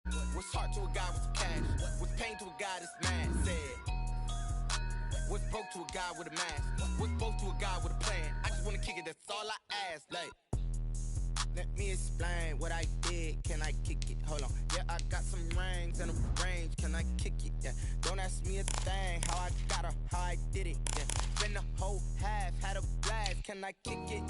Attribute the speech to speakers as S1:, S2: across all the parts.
S1: What's heart to a guy with some cash? What's pain to a guy that's mad? Said. What's broke to a guy with a mask? What's both to a guy with a plan? I just wanna kick it, that's all I ask. Like, let me explain what I did. Can I kick it? Hold on. Yeah, I got some rings and a range. Can I kick it? Yeah. Don't ask me a thing. How I got her, how I did it. Yeah. Spend the whole half, had a blast. Can I kick it?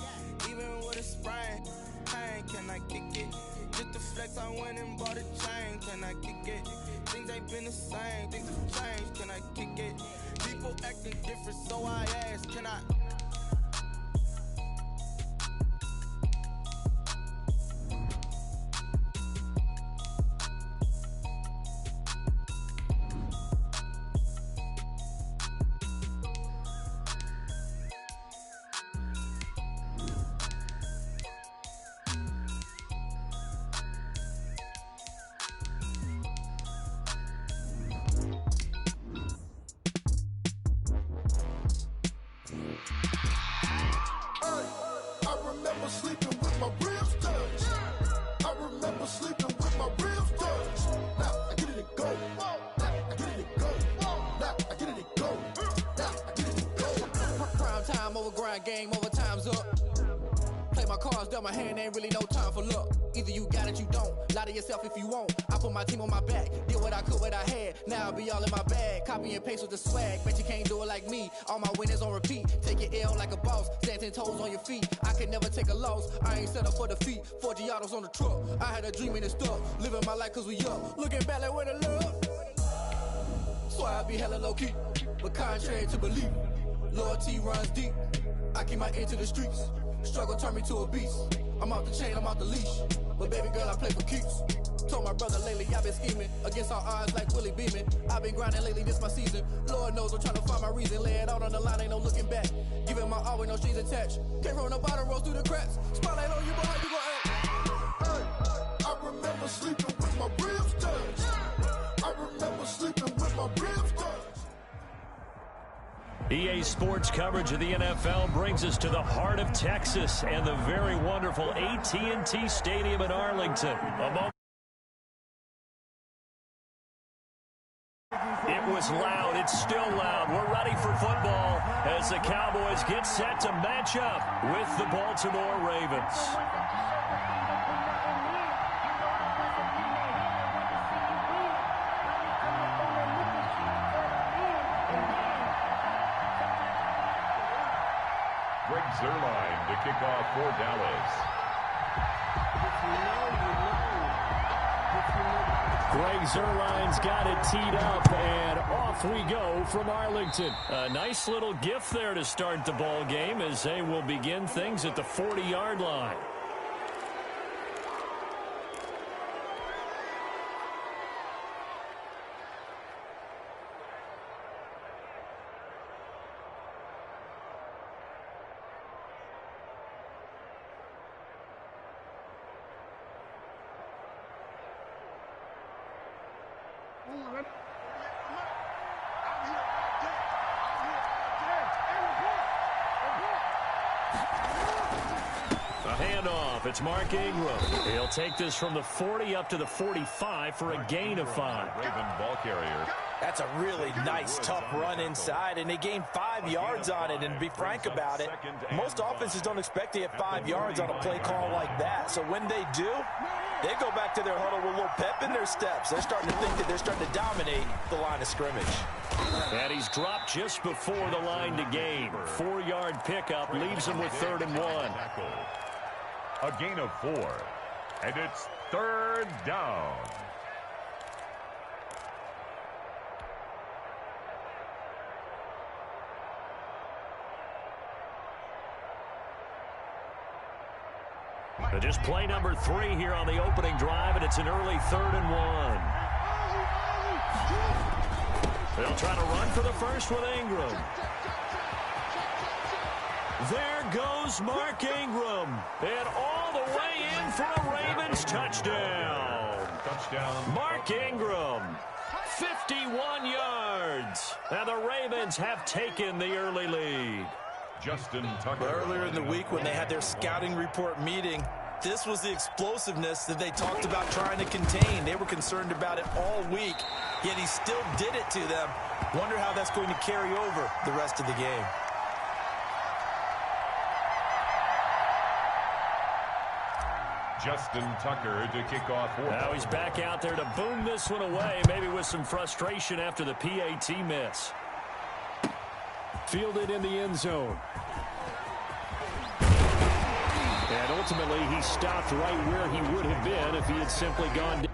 S1: Even with a sprain. Pain, can I kick it? Just the flex, I went and bought a chain. Can I kick it? Things ain't been the same. Things have changed. Can I kick it? People acting different, so I ask. Can I?
S2: Game over, time's up. Play my cards, dealt my hand, ain't really no time for luck. Either you got it, you don't. Lie to yourself if you won't. I put my team on my back, did what I could, what I had. Now I'll be all in my bag. Copy and paste with the swag. Bet you can't do it like me. All my winners on repeat. Take your L like a boss. Stand 10 toes on your feet. I can never take a loss. I ain't set up for defeat. 4 Giottos on the truck. I had a dream and it's stuck. Living my life cause we up. Looking back like where the love. So I be hella low key. But contrary to belief, loyalty runs deep. I keep my ear to the streets. Struggle turned me to a beast. I'm off the chain, I'm off the leash. But baby girl, I play for keeps. Told my brother lately, I've been scheming against all odds like Willie Beeman. I've been grinding lately, this my season. Lord knows I'm trying to find my reason. Lay it out on the line, ain't no looking back. Giving my all with no strings attached. Came from the bottom, rose through the cracks. Spotlight on you, but how you gon' act?
S3: Hey, I remember sleeping with my ribs touched. I remember sleeping with my ribs touched.
S4: EA Sports coverage of the NFL brings us to the heart of Texas and the very wonderful AT&T Stadium in Arlington. It was loud. It's still loud. We're ready for football as the Cowboys get set to match up with the Baltimore Ravens.
S5: Greg Zuerlein to kick off for Dallas.
S4: Greg Zuerlein's got it teed up, and off we go from Arlington. A nice little gift there to start the ball game as they will begin things at the 40-yard line. Handoff. It's Mark Ingram. He'll take this from the 40 up to the 45 for a gain of 5.
S5: Raven ball carrier.
S6: That's a really nice, tough run inside, and they gained 5 yards on it. And to be frank about it, most offenses don't expect to get 5 yards on a play call like that. So when they do, they go back to their huddle with a little pep in their steps. They're starting to think that they're starting to dominate the line of scrimmage.
S4: And he's dropped just before the line to gain. 4-yard pickup leaves him with 3rd and 1.
S5: A gain of 4. And it's 3rd down.
S4: Just play number 3 here on the opening drive, and it's an early 3rd and 1. They'll try to run for the first with Ingram. There goes Mark Ingram. And all the way in for a Ravens touchdown. Mark Ingram, 51 yards. And the Ravens have taken the early lead.
S5: Justin Tucker.
S6: Earlier in the week when they had their scouting report meeting, This was the explosiveness that they talked about trying to contain. They were concerned about it all week, yet he still did it to them. Wonder how that's going to carry over the rest of the game.
S5: Justin Tucker to kick off.
S4: Now he's back out there to boom this one away, maybe with some frustration after the PAT miss. Fielded in the end zone. And ultimately, he stopped right where he would have been if he had simply gone down.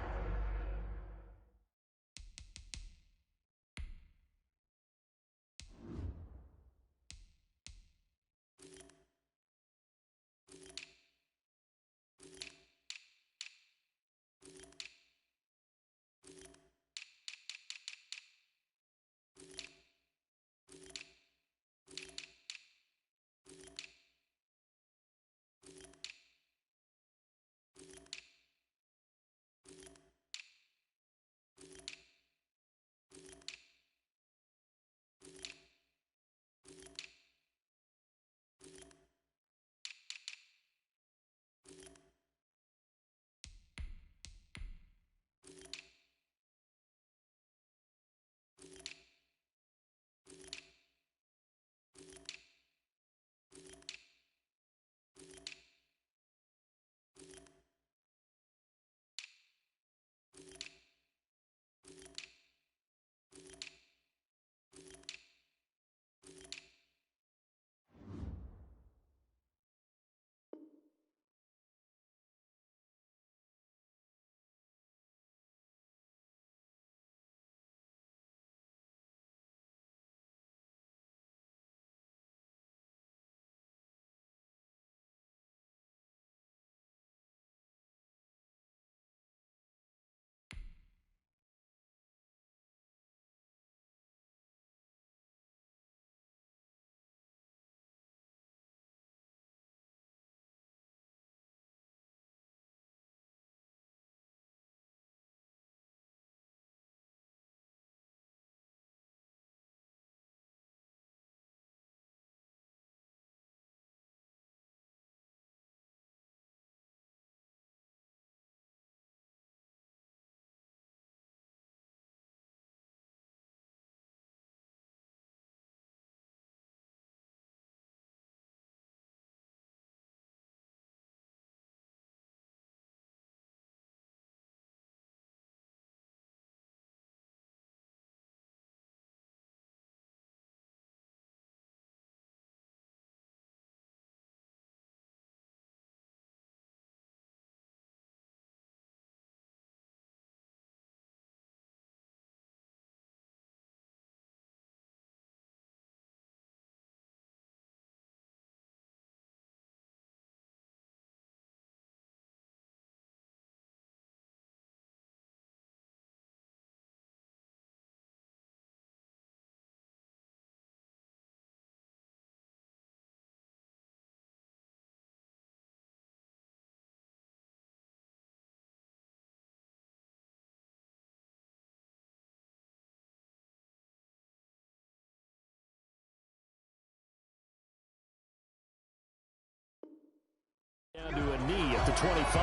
S4: Down to a knee at the 25.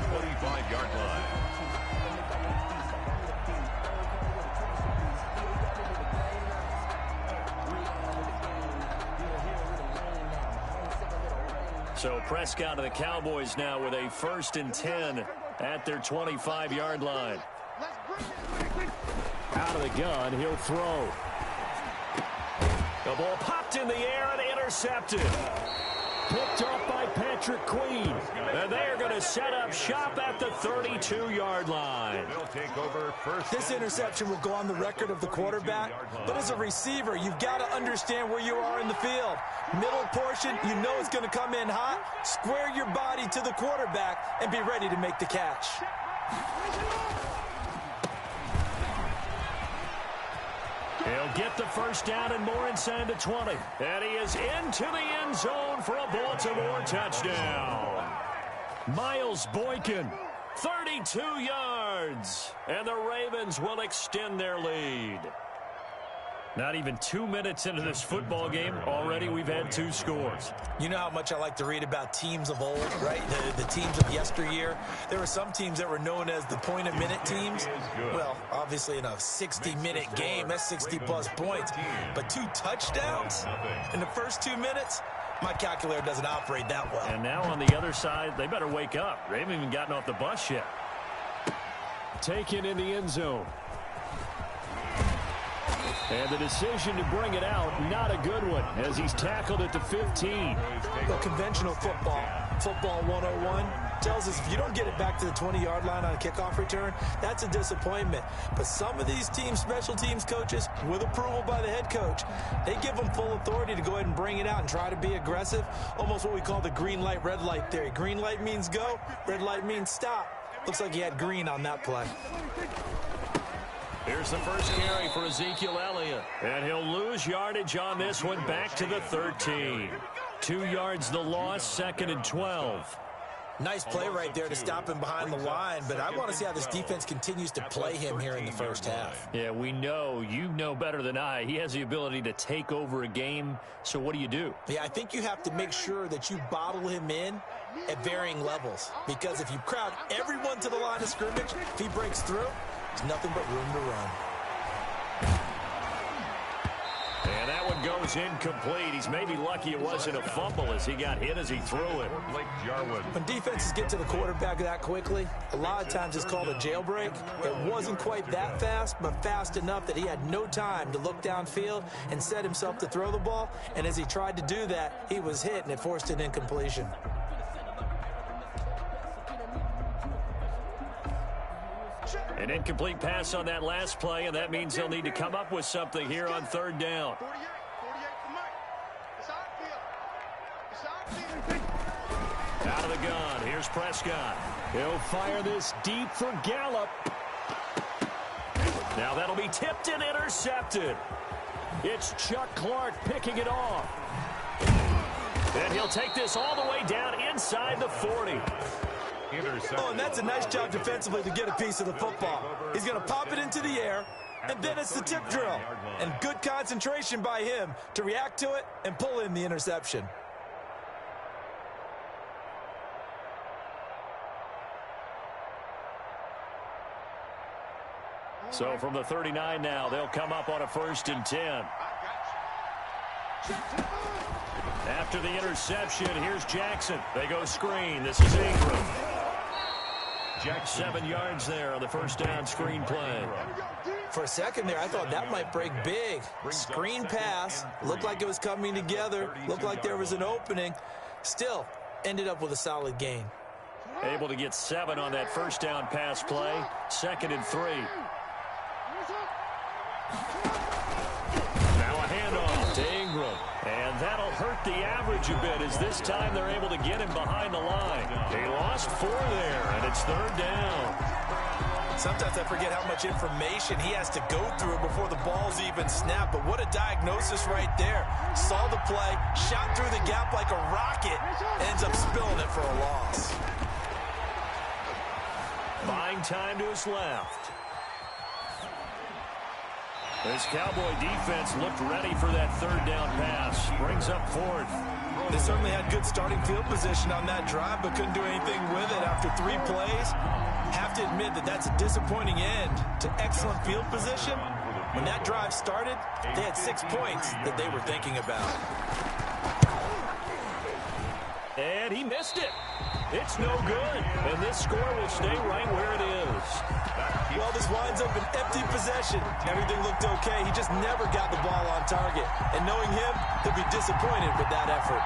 S5: 25-yard line.
S4: So Prescott of the Cowboys now with a 1st and 10 at their 25-yard line. Out of the gun, he'll throw. The ball popped in the air and intercepted. Picked up by Patrick Queen. And they're going to set up shop at the 32-yard line.
S6: This interception will go on the record of the quarterback, but as a receiver, you've got to understand where you are in the field. Middle portion, you know it's going to come in hot. Square your body to the quarterback and be ready to make the catch.
S4: He'll get the first down and more inside the 20. And he is into the end zone for a Baltimore touchdown. Miles Boykin, 32 yards. And the Ravens will extend their lead. Not even 2 minutes into this football game, already we've had 2 scores.
S6: You know how much I like to read about teams of old, right? The teams of yesteryear. There were some teams that were known as the point-a-minute teams. Well, obviously in a 60-minute game, that's 60-plus points. But 2 touchdowns in the first 2 minutes? My calculator doesn't operate that well.
S4: And now on the other side, they better wake up. They haven't even gotten off the bus yet. Taken in the end zone. And the decision to bring it out, not a good one, as he's tackled at the 15.
S6: The conventional football 101, tells us if you don't get it back to the 20-yard line on a kickoff return, that's a disappointment. But some of these special teams coaches, with approval by the head coach, they give them full authority to go ahead and bring it out and try to be aggressive, almost what we call the green light, red light theory. Green light means go, red light means stop. Looks like he had green on that play.
S4: Here's the first carry for Ezekiel Elliott. And he'll lose yardage on this one, back to the 13. 2 yards the loss, 2nd and 12.
S6: Nice play right there to stop him behind the line, but I want to see how this defense continues to play him here in the first half.
S4: Yeah, we know. You know better than I. He has the ability to take over a game, so what do?
S6: Yeah, I think you have to make sure that you bottle him in at varying levels, because if you crowd everyone to the line of scrimmage, if he breaks through, there's nothing but room to run.
S4: And that one goes incomplete. He's maybe lucky it wasn't a fumble as he got hit as he threw it.
S6: When defenses get to the quarterback that quickly, a lot of times it's called a jailbreak. It wasn't quite that fast, but fast enough that he had no time to look downfield and set himself to throw the ball. And as he tried to do that, he was hit, and it forced an incompletion.
S4: An incomplete pass on that last play, and that means they'll need to come up with something here on 3rd down. Out of the gun, here's Prescott. He'll fire this deep for Gallup. Now that'll be tipped and intercepted. It's Chuck Clark picking it off. And he'll take this all the way down inside the 40.
S6: Oh, and that's a nice job defensively to get a piece of the football. He's going to pop it into the air, and then it's the tip drill. And good concentration by him to react to it and pull in the interception.
S4: So from the 39 now, they'll come up on a 1st and 10. After the interception, here's Jackson. They go screen. This is Ingram. 7 yards there on the first down screen play.
S6: For a second there, I thought that might break big. Screen pass. Looked like it was coming together. Looked like there was an opening. Still, ended up with a solid gain.
S4: Able to get 7 on that first down pass play. 2nd and 3. Now a handoff to Ingram. And that'll hurt the average a bit as this time they're able to get him behind the line. They lost 4 there, and it's 3rd down.
S6: Sometimes I forget how much information he has to go through before the ball's even snapped. But what a diagnosis right there. Saw the play, shot through the gap like a rocket, ends up spilling it for a loss.
S4: Buying time to his left. This Cowboy defense looked ready for that 3rd down pass. Brings up 4th.
S6: They certainly had good starting field position on that drive, but couldn't do anything with it after 3 plays. Have to admit that that's a disappointing end to excellent field position. When that drive started, they had 6 points that they were thinking about.
S4: And he missed it. It's no good. And this score will stay right where it is.
S6: Well, this winds up an empty possession. Everything looked okay. He just never got the ball on target. And knowing him, he'll be disappointed with that effort.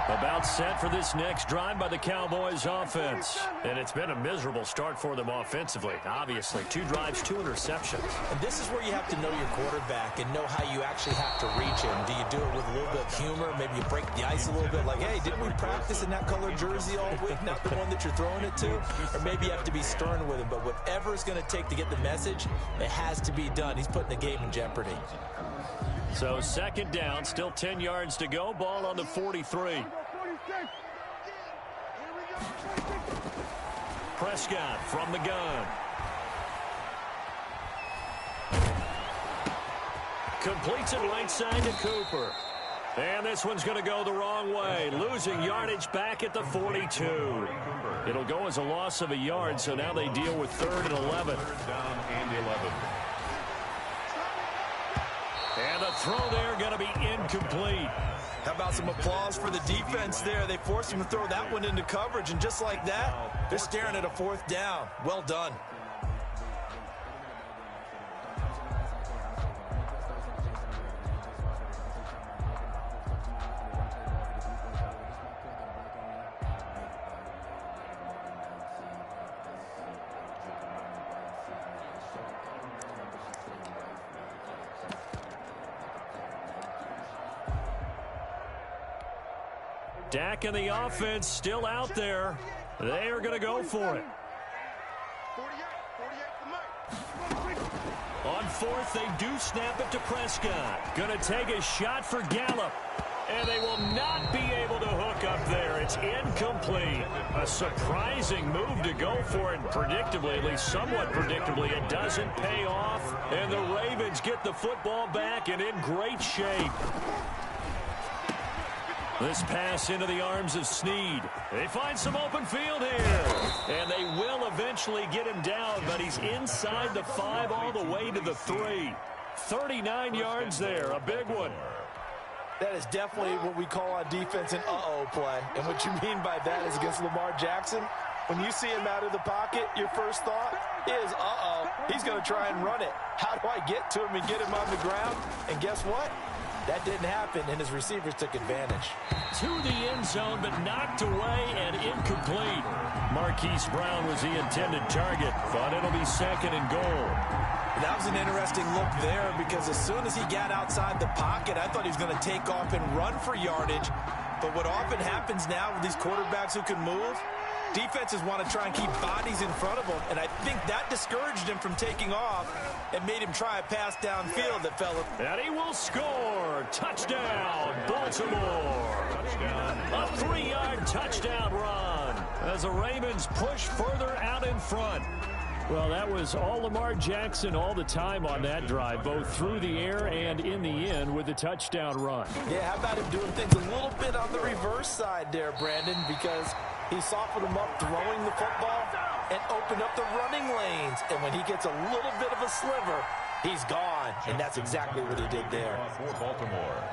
S4: About set for this next drive by the Cowboys offense. And it's been a miserable start for them offensively. Obviously, 2 drives, 2 interceptions.
S6: And this is where you have to know your quarterback and know how you actually have to reach him. Do you do it with a little bit of humor? Maybe you break the ice a little bit like, hey, didn't we practice in that colored jersey all week? Not the one that you're throwing it to? Or maybe you have to be stern with him. But whatever it's going to take to get the message, it has to be done. He's putting the game in jeopardy.
S4: So 2nd down, still 10 yards to go. Ball on the 43. Prescott from the gun. Completes it right side to Cooper. And this one's going to go the wrong way. Losing yardage back at the 42. It'll go as a loss of a yard, so now they deal with 3rd and 11.
S5: Third down and 11.
S4: And the throw there going to be incomplete.
S6: How about some applause for the defense there? They forced him to throw that one into coverage, and just like that, they're staring at a 4th down. Well done.
S4: Dak and the offense still out there. They are going to go for it. On 4th, they do snap it to Prescott. Going to take a shot for Gallup. And they will not be able to hook up there. It's incomplete. A surprising move to go for it. Predictably, at least somewhat predictably, it doesn't pay off. And the Ravens get the football back and in great shape. This pass into the arms of Snead. They find some open field here. And they will eventually get him down, but he's inside the 5 all the way to the 3. 39 yards there, a big one.
S6: That is definitely what we call on defense an uh-oh play. And what you mean by that is against Lamar Jackson, when you see him out of the pocket, your first thought is, uh-oh, he's going to try and run it. How do I get to him and get him on the ground? And guess what? That didn't happen, and his receivers took advantage.
S4: To the end zone, but knocked away and incomplete. Marquise Brown was the intended target, but it'll be 2nd and goal.
S6: That was an interesting look there because as soon as he got outside the pocket, I thought he was going to take off and run for yardage. But what often happens now with these quarterbacks who can move, defenses want to try and keep bodies in front of them, and I think that discouraged him from taking off and made him try a pass downfield that fell.
S4: And he will score. Touchdown, Baltimore. Touchdown. A 3-yard touchdown run as the Ravens push further out in front. Well, that was all Lamar Jackson all the time on that drive, both through the air and in the end with the touchdown run.
S6: Yeah, how about him doing things a little bit on the reverse side there, Brandon, because he softened him up throwing the football and opened up the running lanes. And when he gets a little bit of a sliver, he's gone. And that's exactly what he did there.
S5: For Baltimore.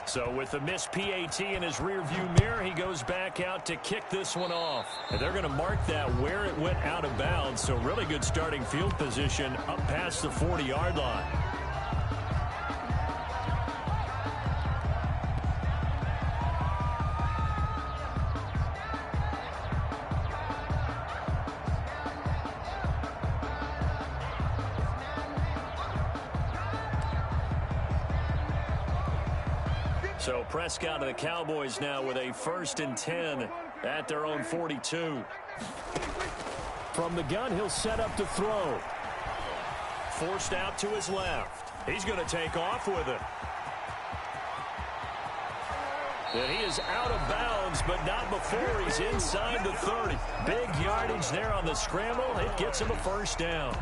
S4: So with the missed PAT in his rearview mirror, he goes back out to kick this one off. And they're going to mark that where it went out of bounds. So really good starting field position up past the 40-yard line. So Prescott and the Cowboys now with a 1st and 10 at their own 42. From the gun, he'll set up to throw. Forced out to his left. He's going to take off with it. And he is out of bounds, but not before he's inside the 30. Big yardage there on the scramble. It gets him a 1st down.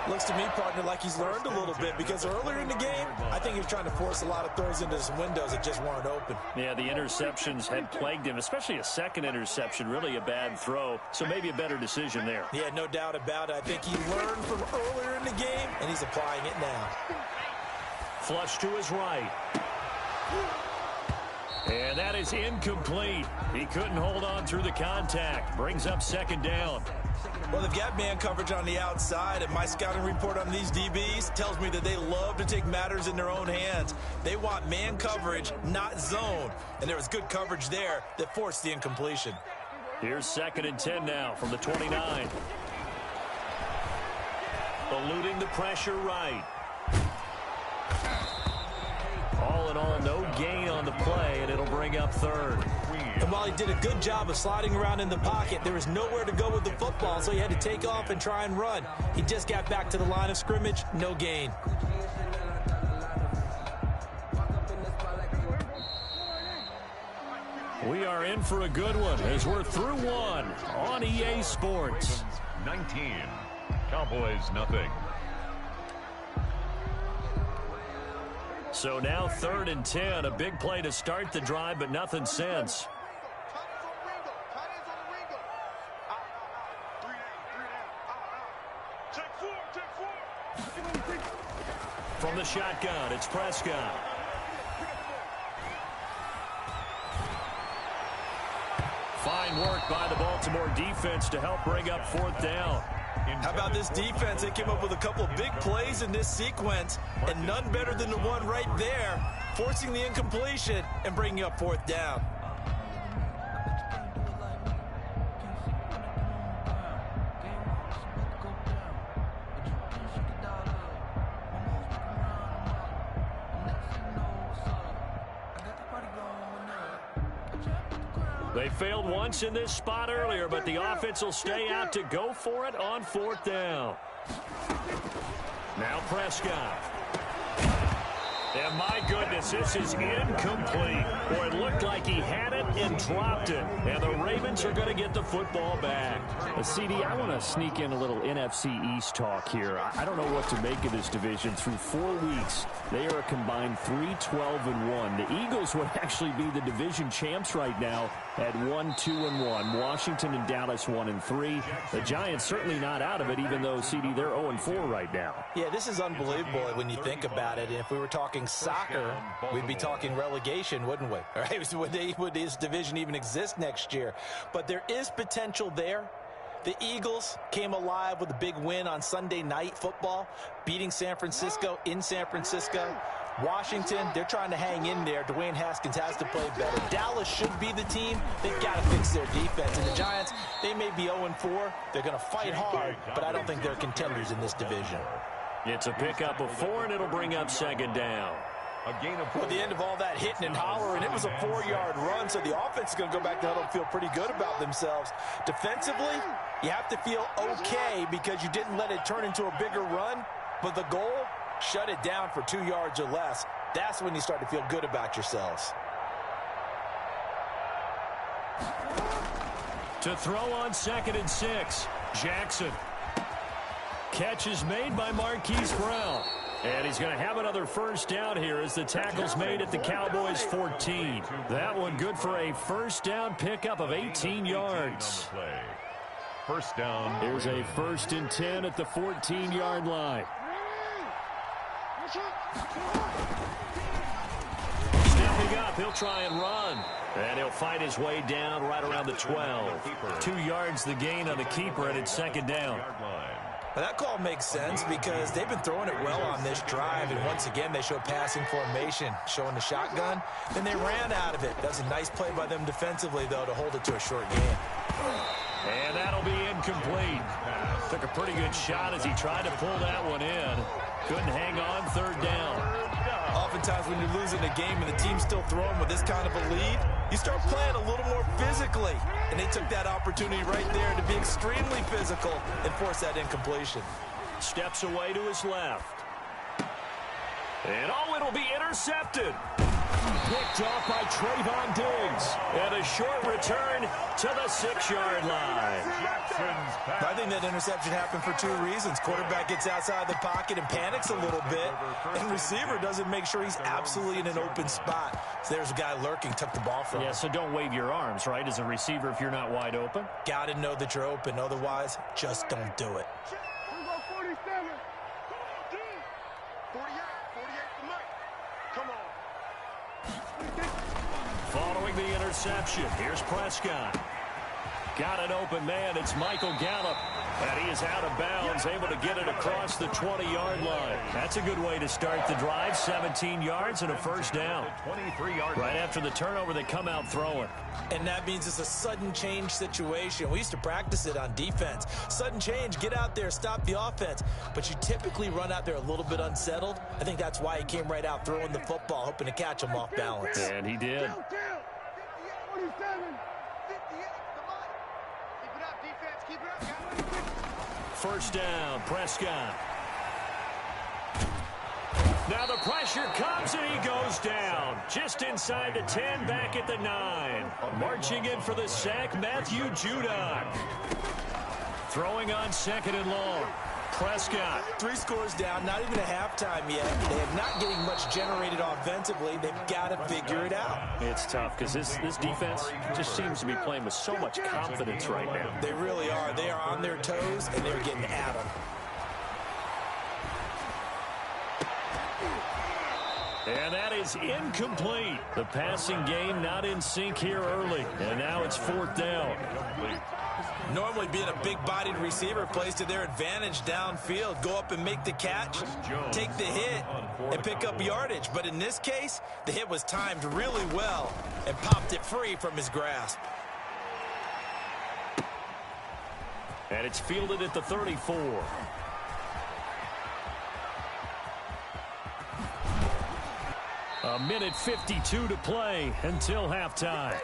S6: Looks to me, partner, like he's learned a little bit because earlier in the game, I think he was trying to force a lot of throws into some windows that just weren't open.
S4: Yeah, the interceptions had plagued him, especially a second interception, really a bad throw. So maybe a better decision there.
S6: Yeah, no doubt about it. I think he learned from earlier in the game, and he's applying it now.
S4: Flush to his right. And that is incomplete. He couldn't hold on through the contact. Brings up 2nd down.
S6: Well, they've got man coverage on the outside, and my scouting report on these DBs tells me that they love to take matters in their own hands. They want man coverage, not zone. And there was good coverage there that forced the incompletion.
S4: Here's 2nd and 10 now from the 29. Eluding the pressure right. All in all, no gain on the play, and it'll bring up 3rd.
S6: And while he did a good job of sliding around in the pocket, there was nowhere to go with the football, so he had to take off and try and run. He just got back to the line of scrimmage, no gain.
S4: We are in for a good one as we're through one on EA Sports.
S5: 19, Cowboys nothing.
S4: So now 3rd and 10, a big play to start the drive, but nothing since. From the shotgun, it's Prescott. Fine work by the Baltimore defense to help bring up 4th down.
S6: How about this defense? They came up with a couple of big plays in this sequence, and none better than the one right there, forcing the incompletion and bringing up 4th down.
S4: They failed once in this spot earlier, but the offense will stay out to go for it on 4th down. Now Prescott. And my goodness, this is incomplete. Boy, it looked like he had it and dropped it. And the Ravens are going to get the football back.
S7: CD, I want to sneak in a little NFC East talk here. I don't know what to make of this division. Through 4 weeks, they are a combined 3-12-1. The Eagles would actually be the division champs right now at 1-2-1. Washington and Dallas 1-3. The Giants certainly not out of it, even though, CD, they're 0-4 right now.
S6: Yeah, this is unbelievable when you think about it. And if we were talking soccer, we'd be talking relegation, wouldn't we? All right? Would this division even exist next year? But there is potential there. The Eagles came alive with a big win on Sunday Night Football, beating San Francisco in San Francisco. Washington, they're trying to hang in there. Dwayne Haskins has to play better. Dallas should be the team. They've got to fix their defense. And the Giants, they may be 0-4. They're going to fight hard, but I don't think they're contenders in this division.
S4: It's a pickup of 4, and it'll bring up 2nd down.
S6: At the end of all that hitting and hollering, it was a 4-yard run, so the offense is going to go back to huddle and feel pretty good about themselves. Defensively, you have to feel okay because you didn't let it turn into a bigger run, but the goal, shut it down for 2 yards or less. That's when you start to feel good about yourselves.
S4: To throw on 2nd and 6, Jackson. Catch is made by Marquise Brown. And he's going to have another 1st down here as the tackle's made at the Cowboys 14. That one good for a 1st down pickup of 18 yards.
S5: 1st down.
S4: Here's a 1st and 10 at the 14-yard line. Stepping up, he'll try and run. And he'll fight his way down right around the 12. 2 yards the gain on the keeper, and it's 2nd down.
S6: Well, that call makes sense because they've been throwing it well on this drive, and once again they show passing formation, showing the shotgun. Then they ran out of it. That was a nice play by them defensively, though, to hold it to a short gain.
S4: And that'll be incomplete. Took a pretty good shot as he tried to pull that one in. Couldn't hang on 3rd down.
S6: Oftentimes when you're losing a game and the team's still throwing with this kind of a lead, you start playing a little more physically. And they took that opportunity right there to be extremely physical and force that incompletion.
S4: Steps away to his left. And it'll be intercepted. Picked off by Trayvon Diggs. And a short return to the 6-yard line.
S6: I think that interception happened for 2 reasons. Quarterback gets outside the pocket and panics a little bit. And receiver doesn't make sure he's absolutely in an open spot. So there's a guy lurking, took the ball from him.
S4: Yeah, so don't wave your arms, right, as a receiver if you're not wide open.
S6: Got to know that you're open. Otherwise, just don't do it.
S4: Following the interception, here's Prescott. Got an open man. It's Michael Gallup. And he is out of bounds, able to get it across the 20-yard line. That's a good way to start the drive. 17 yards and a 1st down. Right after the turnover, they come out throwing.
S6: And that means it's a sudden change situation. We used to practice it on defense. Sudden change, get out there, stop the offense. But you typically run out there a little bit unsettled. I think that's why he came right out throwing the football, hoping to catch him off balance.
S4: And he did. 1st down, Prescott. Now the pressure comes and he goes down. Just inside the 10, back at the 9. Marching in for the sack, Matthew Judon. Throwing on 2nd and long. Prescott.
S6: 3 scores down, not even a halftime yet. They are not getting much generated offensively. They've got to figure it out.
S7: It's tough because this defense just seems to be playing with so much confidence right now.
S6: They really are. They are on their toes, and they're getting at them.
S4: And that is incomplete. The passing game not in sync here early. And now it's 4th down.
S6: Normally being a big-bodied receiver plays to their advantage downfield. Go up and make the catch, take the hit, and pick up yardage. But in this case, the hit was timed really well and popped it free from his grasp.
S4: And it's fielded at the 34. A minute 52 to play until halftime.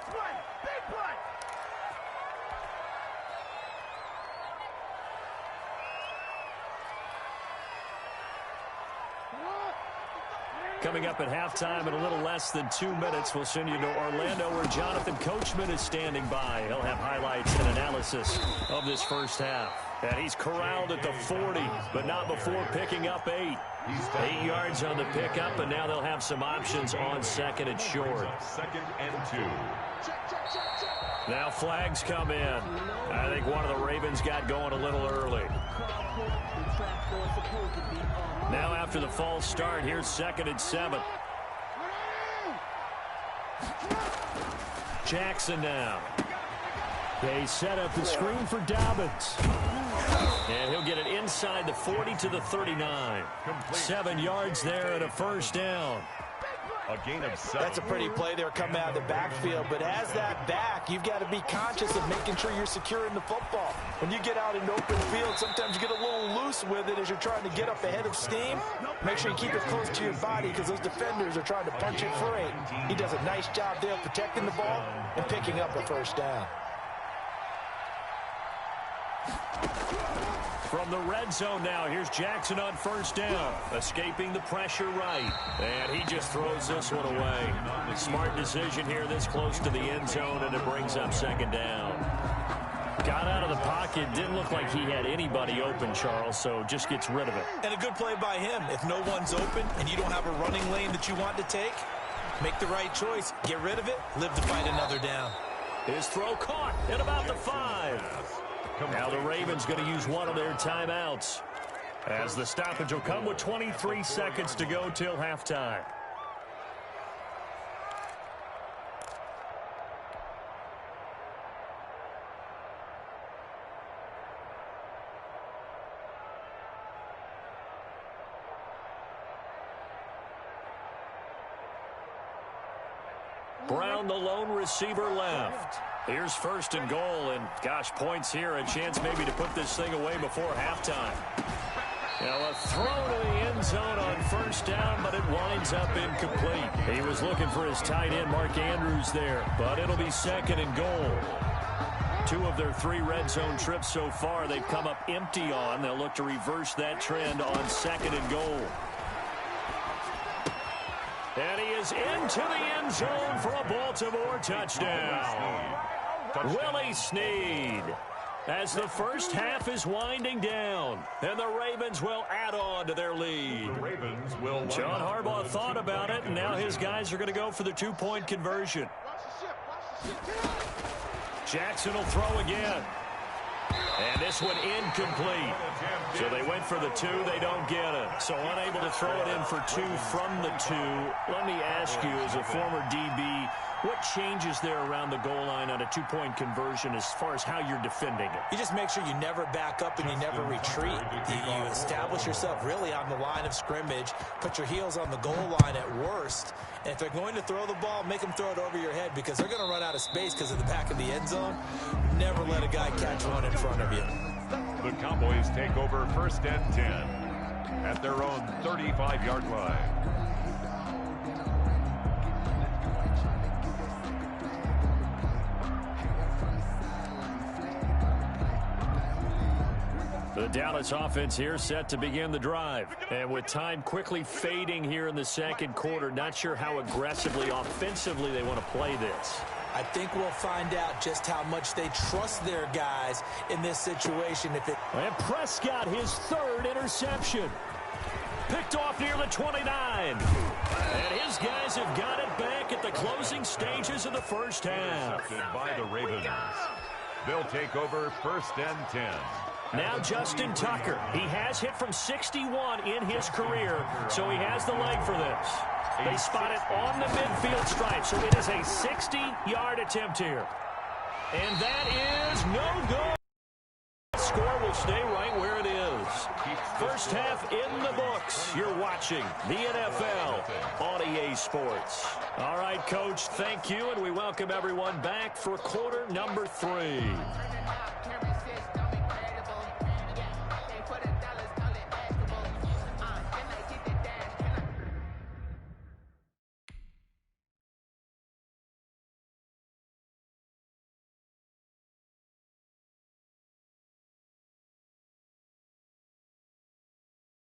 S4: Coming up at halftime in a little less than 2 minutes, we'll send you to Orlando where Jonathan Coachman is standing by. He'll have highlights and analysis of this first half. And he's corralled at the 40, but not before picking up 8. 8 yards on the pickup, and now they'll have some options on 2nd and short.
S5: 2nd and 2.
S4: Now flags come in. I think one of the Ravens got going a little early. Now after the false start, here's 2nd and 7. Jackson now. They set up the screen for Dobbins. And he'll get it inside the 40 to the 39. 7 yards there and a first down.
S5: A gain of 7.
S6: That's a pretty play there coming out of the backfield. But as that back, you've got to be conscious of making sure you're securing the football. When you get out in open field, sometimes you get a little loose with it as you're trying to get up ahead of steam. Make sure you keep it close to your body because those defenders are trying to punch it free. He does a nice job there protecting the ball and picking up a first down.
S4: From the red zone now, here's Jackson on first down. Escaping the pressure right. And he just throws this one away. Smart decision here this close to the end zone, and it brings up 2nd down. Got out of the pocket. Didn't look like he had anybody open, Charles, so just gets rid of it.
S6: And a good play by him. If no one's open and you don't have a running lane that you want to take, make the right choice. Get rid of it. Live to fight another down.
S4: His throw caught at about the 5. Now the Ravens going to use one of their timeouts as the stoppage will come with 23 seconds to go till halftime. Brown, the lone receiver, left. Here's 1st and goal, and gosh, points here, a chance maybe to put this thing away before halftime. Now a throw to the end zone on first down, but it winds up incomplete. He was looking for his tight end, Mark Andrews, there, but it'll be 2nd and goal. 2 of their 3 red zone trips so far they've come up empty on. They'll look to reverse that trend on 2nd and goal. And he is into the end zone for a Baltimore touchdown. Willie Snead, as the first half is winding down, and the Ravens will add on to their lead. John Harbaugh thought about it, and now his guys are going to go for the 2-point conversion. Jackson will throw again. And this one incomplete. So they went for the 2. They don't get it. So unable to throw it in for 2 from the 2. Let me ask you, as a former DB, what changes there around the goal line on a 2-point conversion as far as how you're defending it?
S6: You just make sure you never back up and you never retreat. You establish yourself really on the line of scrimmage, put your heels on the goal line at worst, and if they're going to throw the ball, make them throw it over your head because they're going to run out of space because of the back of the end zone. Never let a guy catch one in front of you.
S5: The Cowboys take over 1st and 10 at their own 35-yard line.
S4: The
S7: The Dallas offense here set to begin the drive. And with time quickly fading here in the second quarter, not sure how aggressively, offensively they want to play this.
S6: I think we'll find out just how much they trust their guys in this situation.
S7: And Prescott, his third interception. Picked off near the 29. And his guys have got it back at the closing stages of the first half.
S5: Intercepted by the Ravens. They'll take over 1st and 10.
S7: Now Justin Tucker. He has hit from 61 in his career, so he has the leg for this. They spot it on the midfield stripe, so it is a 60-yard attempt here. And that is no good. The score will stay right where it is. First half in the books. You're watching the NFL on EA Sports. All right, Coach, thank you, and we welcome everyone back for quarter number 3.